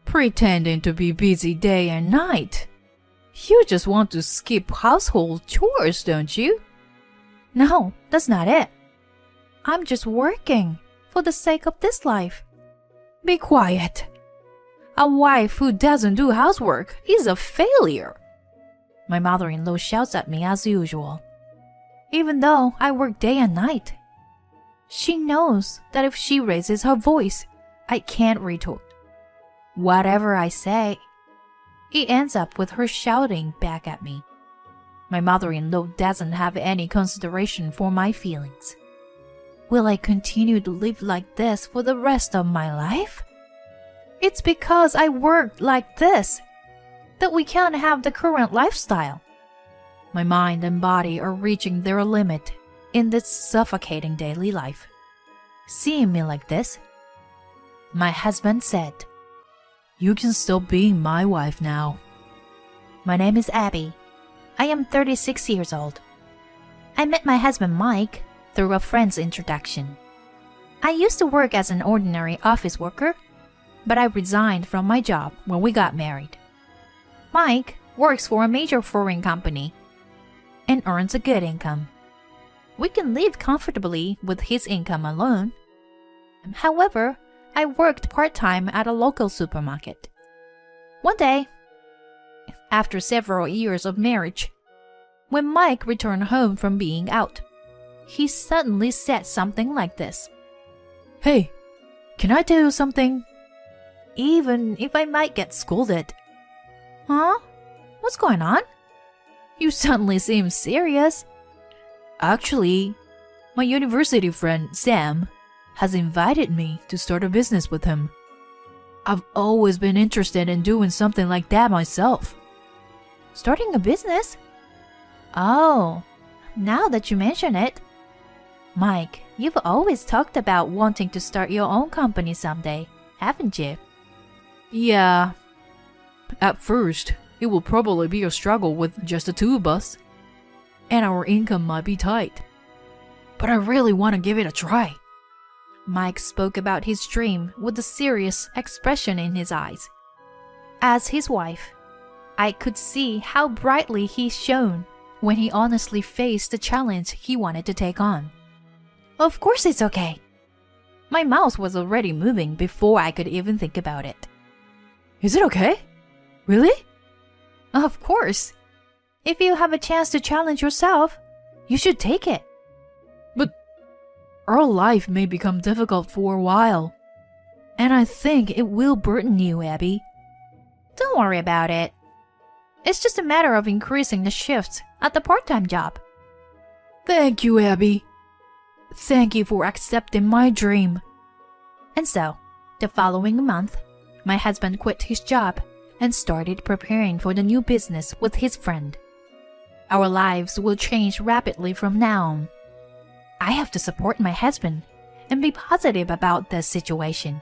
pretending to be busy day and night. You just want to skip household chores, don't you? No, that's not it. I'm just working for the sake of this life. Be quiet. A wife who doesn't do housework is a failure. My mother-in-law shouts at me as usual, even though I work day and night. She knows that if she raises her voice, I can't retort. Whatever I say, it ends up with her shouting back at me. My mother-in-law doesn't have any consideration for my feelings. Will I continue to live like this for the rest of my life? It's because I worked like this that we can't have the current lifestyle. My mind and body are reaching their limit in this suffocating daily life. Seeing me like this, my husband said, "You can stop being my wife now." My name is Abby. I am 36 years old. I met my husband Mike through a friend's introduction. I used to work as an ordinary office worker, but I resigned from my job when we got married. Mike works for a major foreign company and earns a good income. We can live comfortably with his income alone. However, I worked part-time at a local supermarket. One day, after several years of marriage, when Mike returned home from being out, he suddenly said something like this. "Hey, can I tell you something?" Even if I might get scolded. Huh? What's going on? You suddenly seem serious. Actually, my university friend Sam has invited me to start a business with him. I've always been interested in doing something like that myself. Starting a business? Oh, now that you mention it. Mike, you've always talked about wanting to start your own company someday, haven't you? Yeah. At first, it will probably be a struggle with just the two of us, and our income might be tight. But I really want to give it a try. Mike spoke about his dream with a serious expression in his eyes. As his wife, I could see how brightly he shone when he honestly faced the challenge he wanted to take on. Of course it's okay. My mouth was already moving before I could even think about it. Is it okay? Really? Of course. If you have a chance to challenge yourself, you should take it. But our life may become difficult for a while, and I think it will burden you, Abby. Don't worry about it. It's just a matter of increasing the shifts at the part-time job. Thank you, Abby. Thank you for accepting my dream. And so, the following month, my husband quit his job and started preparing for the new business with his friend. Our lives will change rapidly from now on. I have to support my husband and be positive about this situation.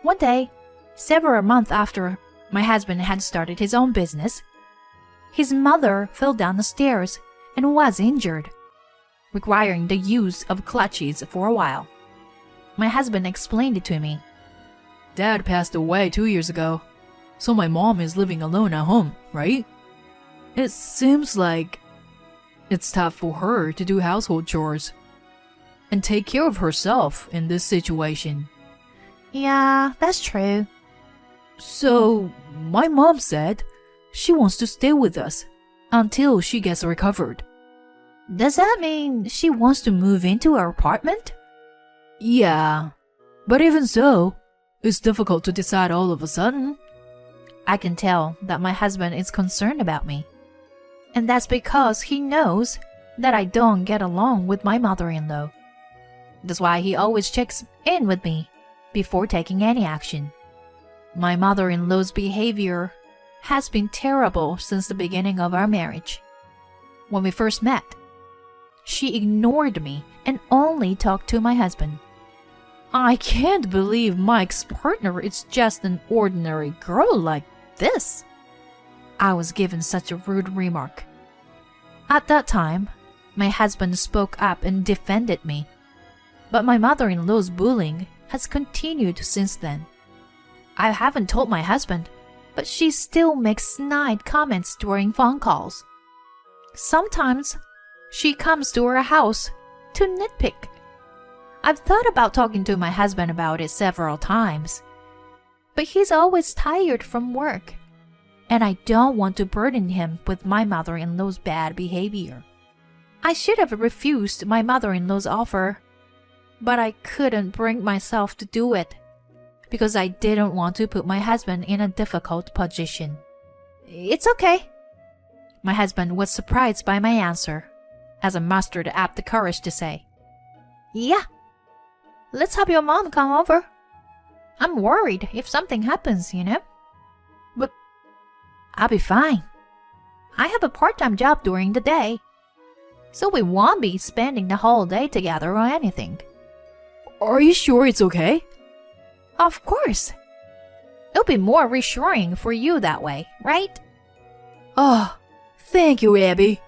One day, several months after my husband had started his own business, his mother fell down the stairs and was injured, requiring the use of crutches for a while. My husband explained it to me. Dad passed away 2 years ago, so my mom is living alone at home, right? It seems like it's tough for her to do household chores and take care of herself in this situation. Yeah, that's true. So, my mom said she wants to stay with us until she gets recovered. Does that mean she wants to move into our apartment? Yeah, but even so, it's difficult to decide all of a sudden. I can tell that my husband is concerned about me. And that's because he knows that I don't get along with my mother-in-law. That's why he always checks in with me before taking any action. My mother-in-law's behavior has been terrible since the beginning of our marriage. When we first met, she ignored me and only talked to my husband. I can't believe Mike's partner is just an ordinary girl like this. I was given such a rude remark. At that time, my husband spoke up and defended me. But my mother-in-law's bullying has continued since then. I haven't told my husband, but she still makes snide comments during phone calls. Sometimes she comes to our house to nitpick. I've thought about talking to my husband about it several times, but he's always tired from work, and I don't want to burden him with my mother-in-law's bad behavior. I should have refused my mother-in-law's offer, but I couldn't bring myself to do it because I didn't want to put my husband in a difficult position. It's okay. My husband was surprised by my answer, as I mustered up the courage to say, Yeah, let's have your mom come over. I'm worried if something happens, But I'll be fine. I have a part-time job during the day, so we won't be spending the whole day together or anything. Are you sure it's okay? Of course. It'll be more reassuring for you that way, right? Oh, thank you, Abby.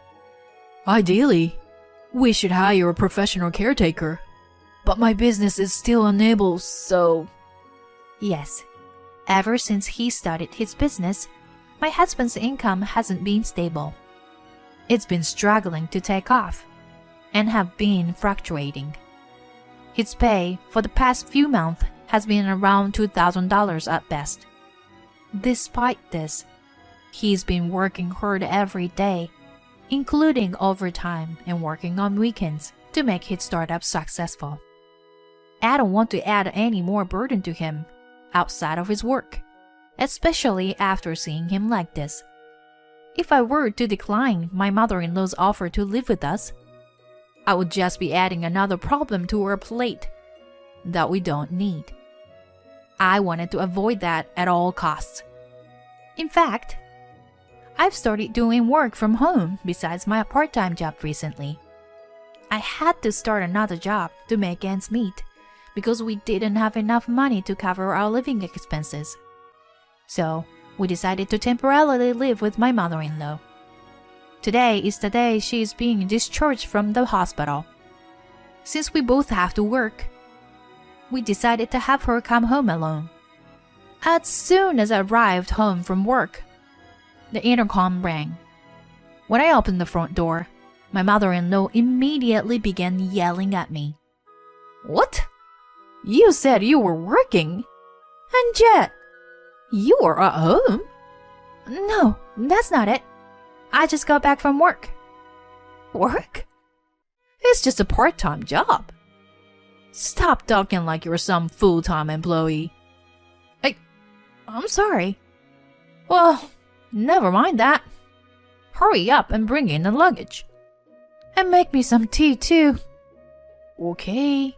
Ideally, we should hire a professional caretaker, but my business is still unable, so... Yes. Ever since he started his business, my husband's income hasn't been stable. It's been struggling to take off and have been fluctuating. His pay for the past few months has been around $2,000 at best. Despite this, he's been working hard every day, including overtime and working on weekends to make his startup successful. I don't want to add any more burden to him outside of his work, especially after seeing him like this. If I were to decline my mother-in-law's offer to live with us, I would just be adding another problem to our plate that we don't need. I wanted to avoid that at all costs. In fact, I've started doing work from home besides my part-time job recently. I had to start another job to make ends meet because we didn't have enough money to cover our living expenses. So, we decided to temporarily live with my mother-in-law. Today is the day she is being discharged from the hospital. Since we both have to work, we decided to have her come home alone. As soon as I arrived home from work, the intercom rang. When I opened the front door, my mother-in-law immediately began yelling at me. What? You said you were working. And yet, you were at home. No, that's not it. I just got back from work. Work? It's just a part-time job. Stop talking like you're some full-time employee. I'm sorry. Well, never mind that. Hurry up and bring in the luggage. And make me some tea too. Okay.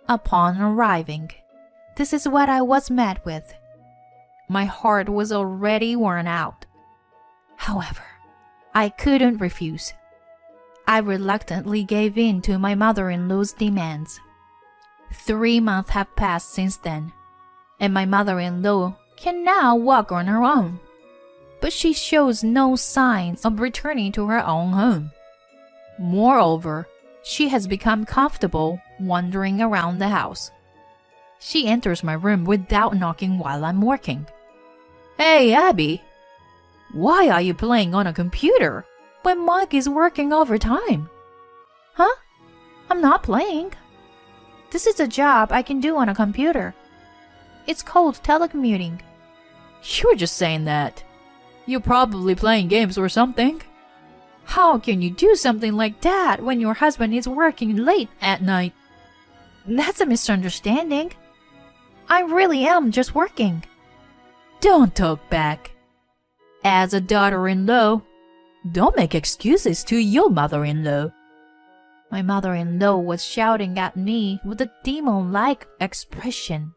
Upon arriving, this is what I was met with. My heart was already worn out. However, I couldn't refuse. I reluctantly gave in to my mother-in-law's demands. 3 months have passed since then, and my mother-in-law can now walk on her own. But she shows no signs of returning to her own home. Moreover, she has become comfortable wandering around the house. She enters my room without knocking while I'm working. Hey, Abby, why are you playing on a computer when Mike is working overtime? Huh? I'm not playing. This is a job I can do on a computer. It's called telecommuting. You're just saying that. You're probably playing games or something. How can you do something like that when your husband is working late at night? That's a misunderstanding. I really am just working. Don't talk back. As a daughter-in-law, don't make excuses to your mother-in-law. My mother-in-law was shouting at me with a demon-like expression,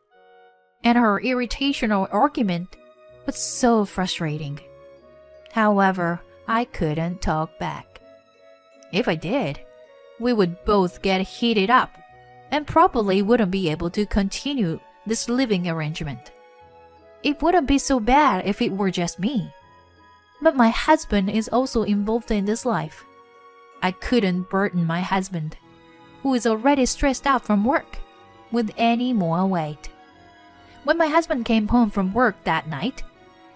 and her irritational argument was so frustrating. However, I couldn't talk back. If I did, we would both get heated up and probably wouldn't be able to continue this living arrangement. It wouldn't be so bad if it were just me. But my husband is also involved in this life. I couldn't burden my husband, who is already stressed out from work, with any more weight. When my husband came home from work that night,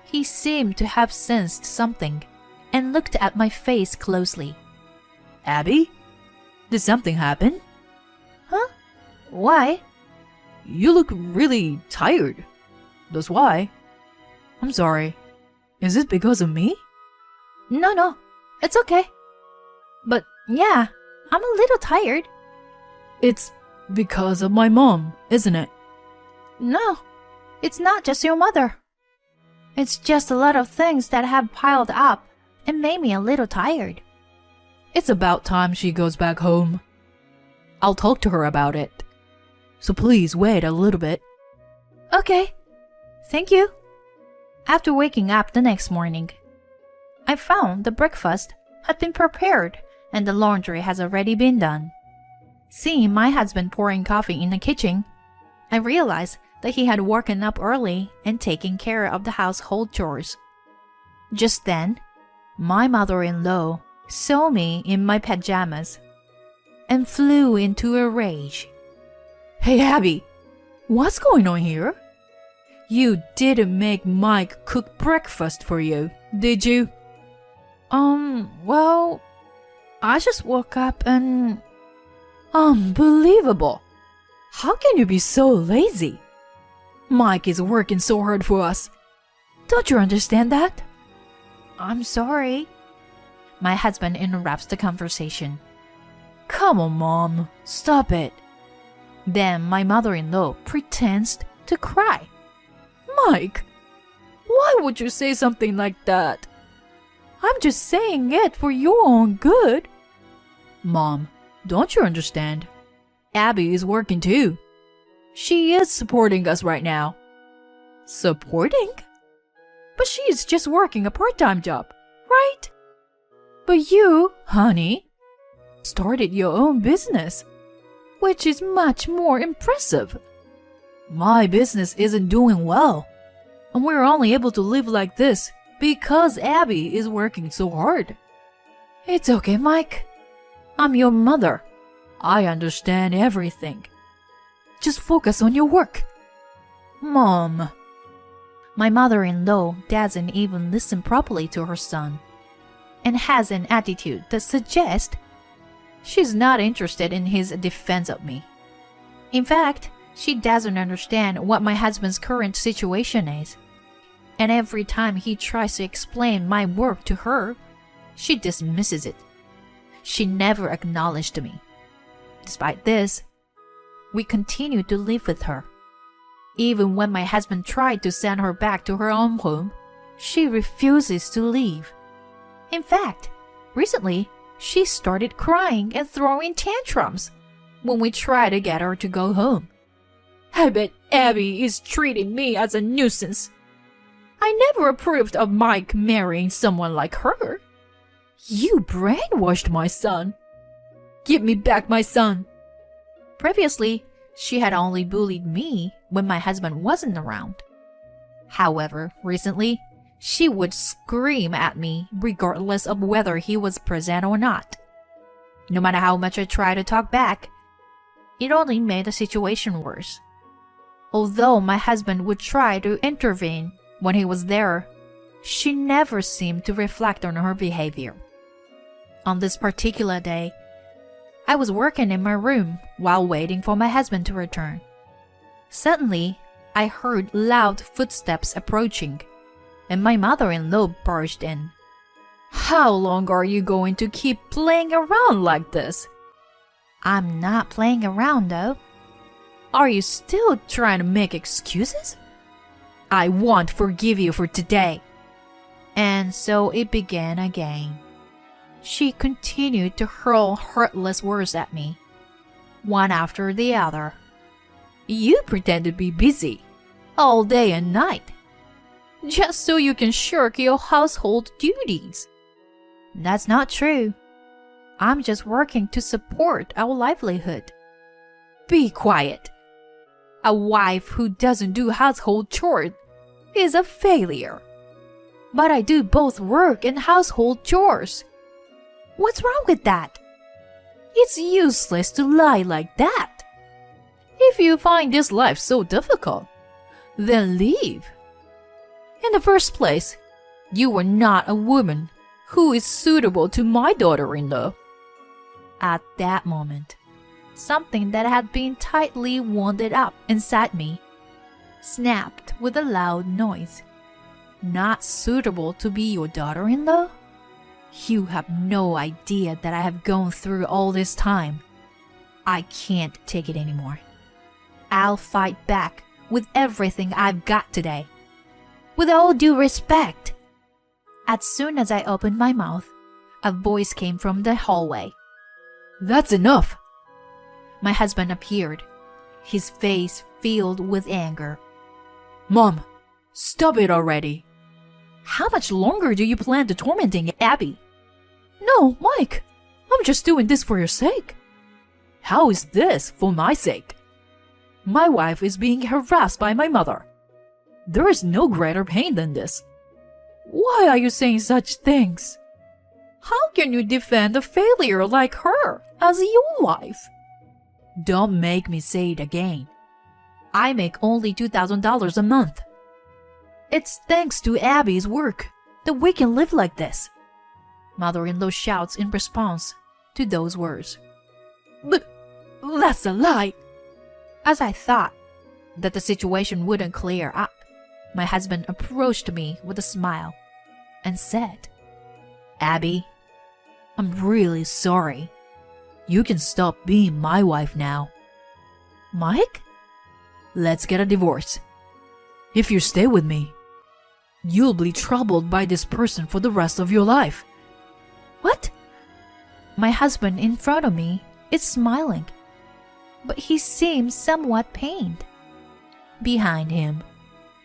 he seemed to have sensed something and looked at my face closely. Abby? Did something happen? Huh? Why? You look really tired. That's why. I'm sorry. Is it because of me? No, it's okay. But yeah, I'm a little tired. It's because of my mom, isn't it? No, it's not just your mother. It's just a lot of things that have piled up and made me a little tired. It's about time she goes back home. I'll talk to her about it. So please wait a little bit. Okay, thank you. After waking up the next morning, I found the breakfast had been prepared and the laundry has already been done. Seeing my husband pouring coffee in the kitchen, I realized that he had woken up early and taken care of the household chores. Just then, my mother-in-law saw me in my pajamas and flew into a rage. Hey Abby, what's going on here? You didn't make Mike cook breakfast for you, did you? Well, I just woke up and... Unbelievable! How can you be so lazy? Mike is working so hard for us. Don't you understand that? I'm sorry. My husband interrupts the conversation. Come on, Mom. Stop it. Then my mother-in-law pretends to cry. Mike, why would you say something like that? I'm just saying it for your own good. Mom, don't you understand? Abby is working too. She is supporting us right now. Supporting? But she is just working a part-time job, right? But you, honey, started your own business, which is much more impressive. My business isn't doing well, and we're only able to live like this because Abby is working so hard. It's okay, Mike. I'm your mother. I understand everything. Just focus on your work. Mom. My mother-in-law doesn't even listen properly to her son and has an attitude that suggests she's not interested in his defense of me. In fact, she doesn't understand what my husband's current situation is. And every time he tries to explain my work to her, she dismisses it. She never acknowledged me. Despite this, we continue to live with her. Even when my husband tried to send her back to her own home, she refuses to leave. In fact, recently, she started crying and throwing tantrums when we try to get her to go home. I bet Abby is treating me as a nuisance. I never approved of Mike marrying someone like her. You brainwashed my son. Give me back my son. Previously, she had only bullied me when my husband wasn't around. However, recently, she would scream at me regardless of whether he was present or not. No matter how much I tried to talk back, it only made the situation worse. Although my husband would try to intervene when he was there, she never seemed to reflect on her behavior. On this particular day, I was working in my room while waiting for my husband to return. Suddenly, I heard loud footsteps approaching, and my mother-in-law barged in. How long are you going to keep playing around like this? I'm not playing around, though. Are you still trying to make excuses? I won't forgive you for today. And so it began again. She continued to hurl heartless words at me, one after the other. You pretend to be busy all day and night, just so you can shirk your household duties. That's not true. I'm just working to support our livelihood. Be quiet. A wife who doesn't do household chores is a failure. But I do both work and household chores. What's wrong with that? It's useless to lie like that. If you find this life so difficult, Then leave. In the first place, you are not a woman who is suitable to my daughter-in-law. At that moment, something that had been tightly wound up inside me snapped with a loud noise. Not suitable to be your daughter-in-law? You have no idea that I have gone through all this time. I can't take it anymore. I'll fight back with everything I've got today. With all due respect. As soon as I opened my mouth, a voice came from the hallway. That's enough. My husband appeared, his face filled with anger. Mom, stop it already. How much longer do you plan to tormenting Abby? No, Mike, I'm just doing this for your sake. How is this for my sake? My wife is being harassed by my mother. There is no greater pain than this. Why are you saying such things? How can you defend a failure like her as your wife? Don't make me say it again. I make only $2,000 a month. It's thanks to Abby's work that we can live like this. Mother-in-law shouts in response to those words. That's a lie. As I thought that the situation wouldn't clear up, my husband approached me with a smile and said, Abby, I'm really sorry. You can stop being my wife now. Mike, let's get a divorce. If you stay with me, you'll be troubled by this person for the rest of your life. What? My husband in front of me is smiling, but he seems somewhat pained. Behind him,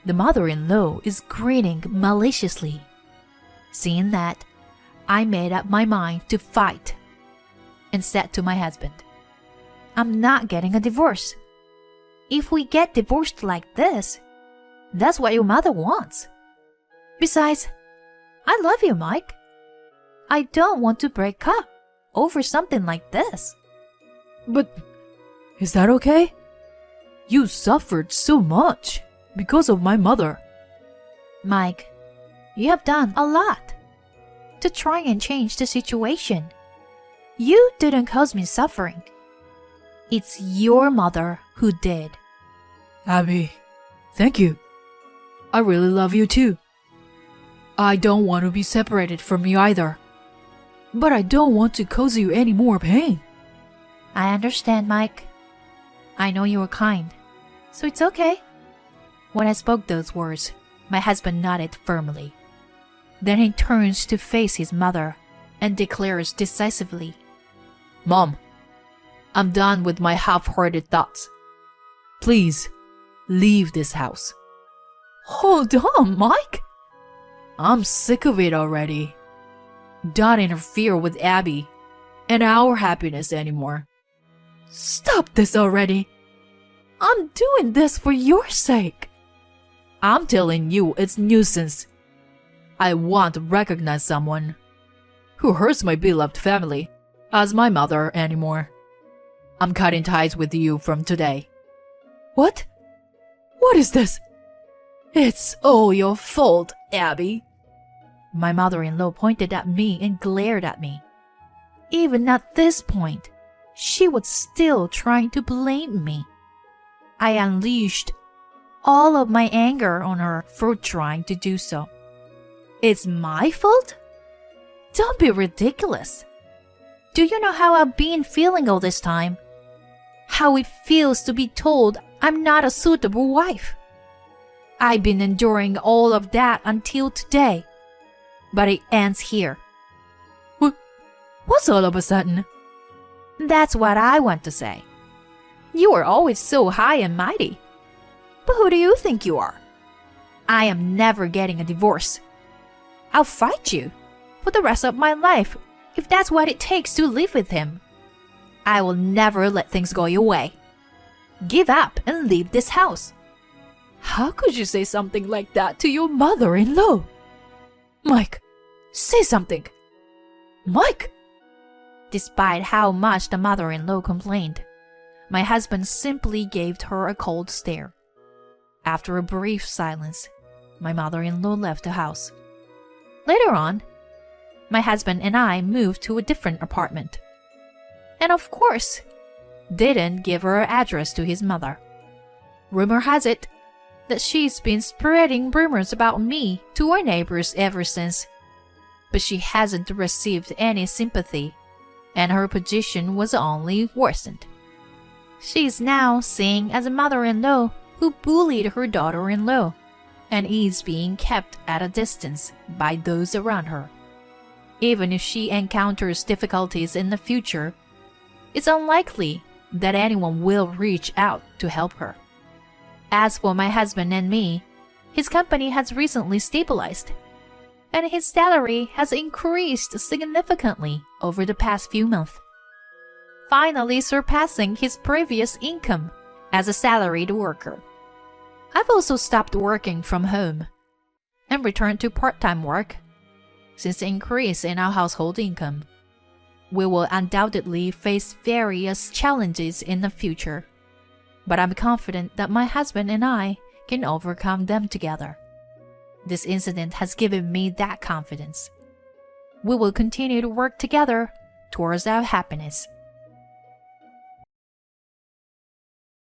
the mother-in-law is grinning maliciously. Seeing that, I made up my mind to fight and said to my husband, I'm not getting a divorce. If we get divorced like this, that's what your mother wants. Besides, I love you, Mike. I don't want to break up over something like this. But is that okay? You suffered so much because of my mother. Mike, you have done a lot to try and change the situation. You didn't cause me suffering. It's your mother who did. Abby, thank you. I really love you too. I don't want to be separated from you either. But I don't want to cause you any more pain. I understand, Mike. I know you were kind, so it's okay. When I spoke those words, my husband nodded firmly. Then he turns to face his mother and declares decisively, Mom, I'm done with my half-hearted thoughts. Please, leave this house. Hold on, Mike. I'm sick of it already. Don't interfere with Abby and our happiness anymore. Stop this already. I'm doing this for your sake. I'm telling you it's nuisance. I won't recognize someone who hurts my beloved family as my mother anymore. I'm cutting ties with you from today. What? What is this? It's all your fault, Abby. My mother-in-law pointed at me and glared at me. Even at this point, she was still trying to blame me. I unleashed all of my anger on her for trying to do so. It's my fault? Don't be ridiculous. Do you know how I've been feeling all this time? How it feels to be told I'm not a suitable wife. I've been enduring all of that until today. But it ends here. What's all of a sudden? That's what I want to say. You are always so high and mighty. But who do you think you are? I am never getting a divorce. I'll fight you for the rest of my life if that's what it takes to live with him. I will never let things go your way. Give up and leave this house. How could you say something like that to your mother-in-law? Mike, say something. Mike! Despite how much the mother-in-law complained, my husband simply gave her a cold stare. After a brief silence, my mother-in-law left the house. Later on, my husband and I moved to a different apartment. And of course, didn't give her address to his mother. Rumor has it that she's been spreading rumors about me to our neighbors ever since. But she hasn't received any sympathy, and her position was only worsened. She's now seen as a mother-in-law who bullied her daughter-in-law, and is being kept at a distance by those around her. Even if she encounters difficulties in the future, it's unlikely that anyone will reach out to help her. As for my husband and me, his company has recently stabilized, and his salary has increased significantly over the past few months, finally surpassing his previous income as a salaried worker. I've also stopped working from home and returned to part-time work. Since the increase in our household income, we will undoubtedly face various challenges in the future, but I'm confident that my husband and I can overcome them together. This incident has given me that confidence. We will continue to work together towards our happiness.